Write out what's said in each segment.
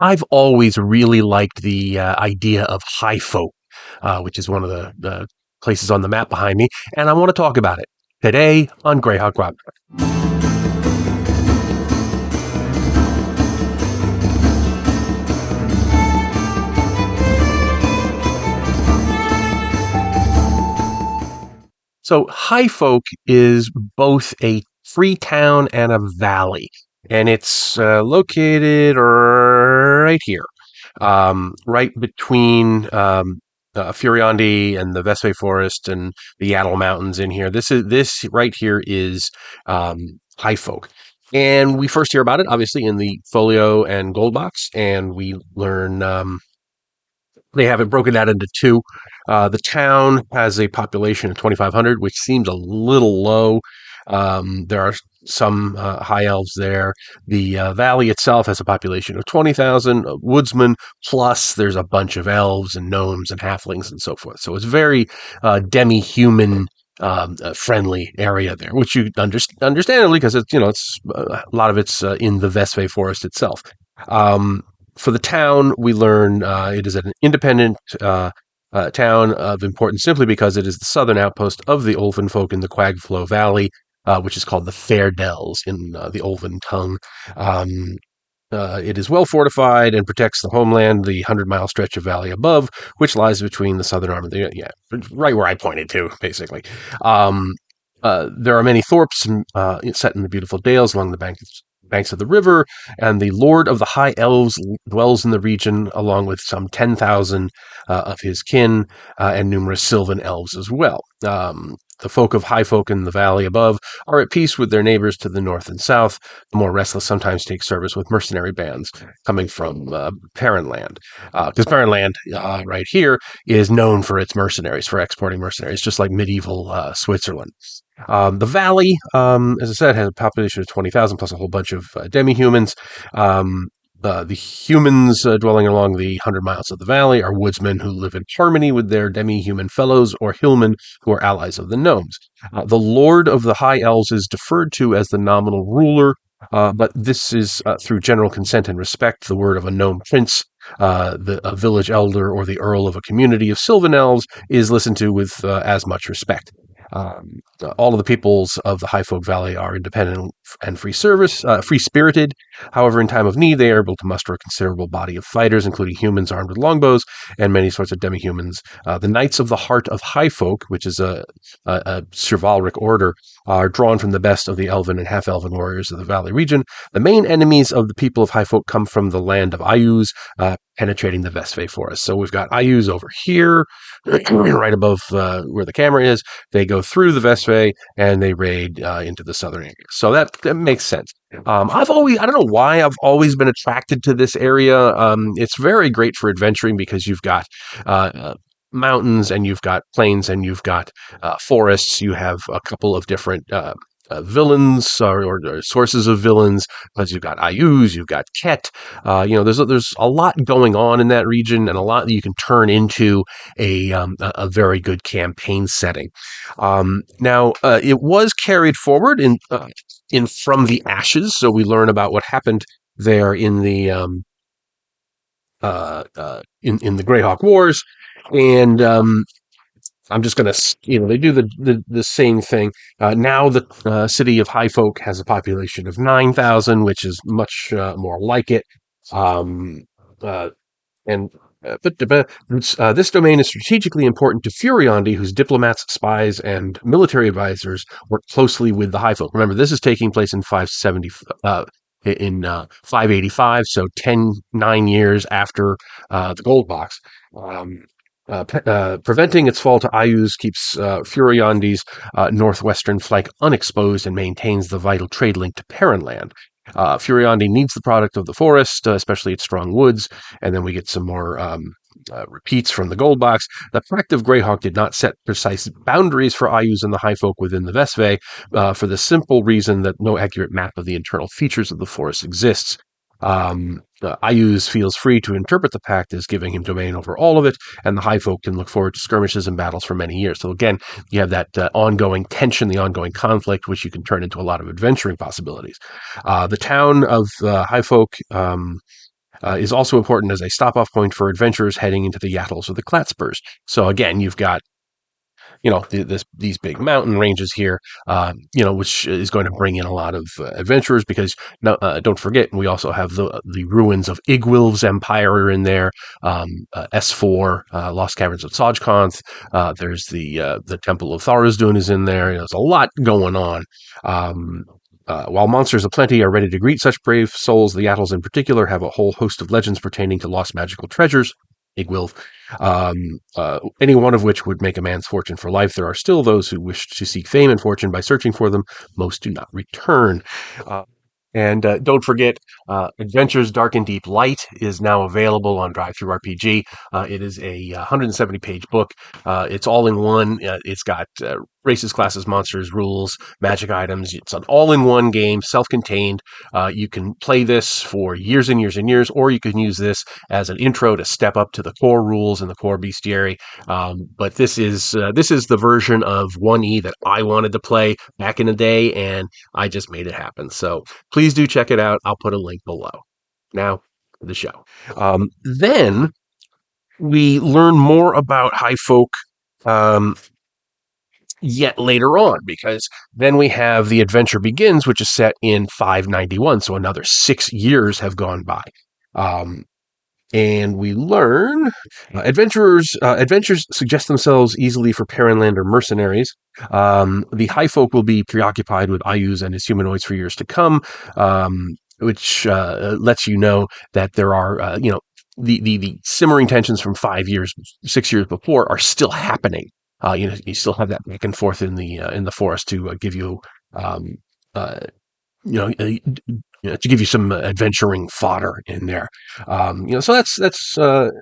I've always really liked the idea of Highfolk, which is one of the places on the map behind me, and I want to talk about it today on Greyhawk Rock. So Highfolk is both a free town and a valley, and it's located right here, right between Furiondi and the Vesve Forest and the Yaddle Mountains. In here, this right here is Highfolk. And we first hear about it, obviously, in the Folio and Gold Box, and we learn they have it broken out into two. The town has a population of 2,500, which seems a little low. There are some high elves there. The valley itself has a population of 20,000 woodsmen, plus there's a bunch of elves and gnomes and halflings and so forth. So it's very demi-human friendly area there, which you understandably, because it's a lot of it's in the Vesve Forest itself. For the town, we learn it is an independent town of importance simply because it is the southern outpost of the Olven folk in the Quagflow Valley, which is called the Fair Dells in the Olven tongue. It is well fortified and protects the homeland, the 100-mile stretch of valley above, which lies between the southern arm of the right where I pointed to, basically. There are many thorps set in the beautiful dales along the banks of the river, and the Lord of the High Elves dwells in the region, along with some 10,000 of his kin and numerous Sylvan elves as well. The folk of Highfolk in the valley above are at peace with their neighbors to the north and south. The more restless sometimes take service with mercenary bands coming from Perrinland. Because Perrinland, right here, is known for its mercenaries, for exporting mercenaries, just like medieval Switzerland. The valley, as I said, has a population of 20,000 plus a whole bunch of demi-humans. The humans dwelling along the 100 miles of the valley are woodsmen who live in harmony with their demi-human fellows, or hillmen who are allies of the gnomes. The Lord of the High Elves is deferred to as the nominal ruler, but this is through general consent and respect. The word of a gnome prince, a village elder, or the earl of a community of Sylvan elves is listened to with as much respect. All of the peoples of the Highfolk Valley are independent and free-spirited. However, in time of need, they are able to muster a considerable body of fighters, including humans armed with longbows and many sorts of demi-humans. The Knights of the Heart of Highfolk, which is a chivalric order, are drawn from the best of the elven and half-elven warriors of the valley region. The main enemies of the people of Highfolk come from the land of Ayus, penetrating the Vesve Forest. So we've got Ayus over here, right above where the camera is. They go through the Vesve and they raid into the southern area. So that makes sense. I don't know why I've always been attracted to this area. It's very great for adventuring because you've got mountains and you've got plains and you've got forests. You have a couple of different villains or sources of villains, because you've got Ayus, you've got Ket. There's a lot going on in that region, and a lot that you can turn into a very good campaign setting. Now, it was carried forward in From the Ashes, so we learn about what happened there in the in the Greyhawk Wars, and I'm just going to, they do the same thing. Now the city of Highfolk has a population of 9,000, which is much more like it. This domain is strategically important to Furiondi, whose diplomats, spies, and military advisors work closely with the Highfolk. Remember, this is taking place in 585, so 9 years after the Gold Box. Preventing its fall to Ayus keeps Furiondi's northwestern flank unexposed and maintains the vital trade link to Perrinland. Furiondi needs the product of the forest, especially its strong woods, and then we get some more repeats from the Gold Box. The Practive Greyhawk did not set precise boundaries for Ayus and the Highfolk within the Vesve, for the simple reason that no accurate map of the internal features of the forest exists. Ayus feels free to interpret the pact as giving him domain over all of it, and the Highfolk can look forward to skirmishes and battles for many years. So again, you have that ongoing tension, the ongoing conflict, which you can turn into a lot of adventuring possibilities. The town of Highfolk is also important as a stop-off point for adventurers heading into the Yattles or the Klatspurs. So again, you've got these big mountain ranges here, which is going to bring in a lot of adventurers because don't forget, we also have the ruins of Igwilv's empire in there, S4, Lost Caverns of Sajkonth. There's the Temple of Tharizdun is in there. There's a lot going on. While monsters aplenty are ready to greet such brave souls, the Yattles in particular have a whole host of legends pertaining to lost magical treasures. Igwilv, any one of which would make a man's fortune for life. There are still those who wish to seek fame and fortune by searching for them. Most do not return. And don't forget, Adventures Dark and Deep Light is now available on DriveThruRPG. It is a 170-page book. It's all in one. It's got races, classes, monsters, rules, magic items. It's an all-in-one game, self-contained. You can play this for years and years and years, or you can use this as an intro to step up to the core rules and the core bestiary. But this is the version of 1E that I wanted to play back in the day, and I just made it happen. So please do check it out. I'll put a link below. Now, the show. Then we learn more about Highfolk yet later on, because then we have The Adventure Begins, which is set in 591. So another 6 years have gone by. And we learn adventures suggest themselves easily for Paranland or mercenaries. The Highfolk will be preoccupied with Ayuz and his humanoids for years to come, which lets you know that there are, the simmering tensions from 6 years before are still happening. You still have that back and forth in the forest to give you, to give you some adventuring fodder in there. So that's the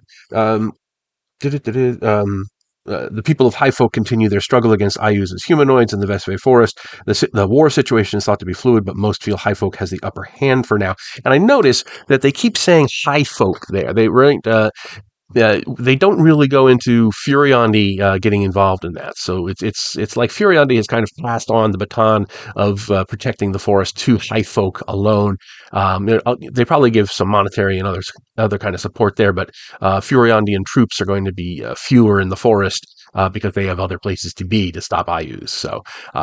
people of Highfolk continue their struggle against Ayuz's humanoids in the Vesve Forest. The war situation is thought to be fluid, but most feel Highfolk has the upper hand for now. And I notice that they keep saying Highfolk there. They don't really go into Furiondi getting involved in that. So it's like Furiondi has kind of passed on the baton of protecting the forest to Highfolk alone. They probably give some monetary and other kind of support there, but Furiondian troops are going to be fewer in the forest because they have other places to be to stop Ayuz. So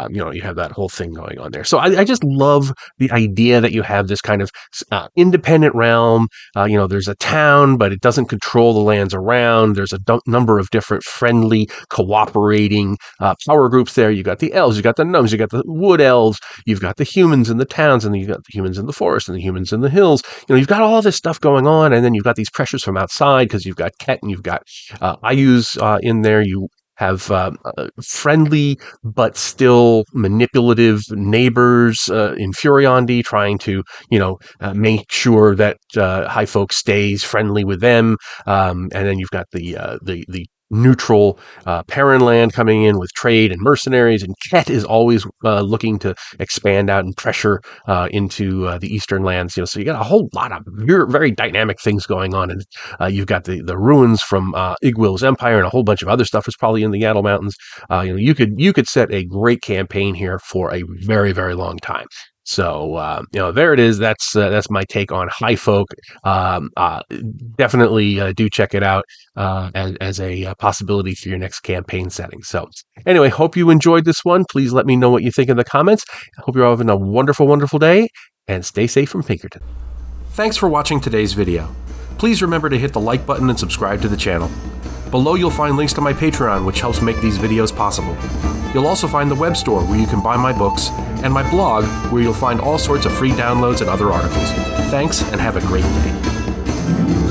you have that whole thing going on there. So I just love the idea that you have this kind of independent realm. There's a town, but it doesn't control the lands around. There's a number of different friendly, cooperating power groups there. You got the elves, you got the gnomes, you got the wood elves, you've got the humans in the towns, and then you've got the humans in the forest and the humans in the hills. You've got all this stuff going on, and then you've got these pressures from outside because you've got Ket and you've got Ayuz in there. You have friendly but still manipulative neighbors in Furiondi trying to, make sure that Highfolk stays friendly with them. And then you've got the neutral Paranland coming in with trade and mercenaries, and Ket is always looking to expand out and pressure into the eastern lands. So you got a whole lot of very dynamic things going on, and you've got the ruins from Igwil's empire and a whole bunch of other stuff is probably in the Yattle Mountains. You could set a great campaign here for a very, very long time. So there it is. That's my take on Highfolk. Definitely do check it out as a possibility for your next campaign setting. So anyway, hope you enjoyed this one. Please let me know what you think in the comments. I hope you're all having a wonderful, wonderful day, and stay safe from Pinkerton. Thanks for watching today's video. Please remember to hit the like button and subscribe to the channel. Below you'll find links to my Patreon, which helps make these videos possible. You'll also find the web store where you can buy my books, and my blog where you'll find all sorts of free downloads and other articles. Thanks, and have a great day.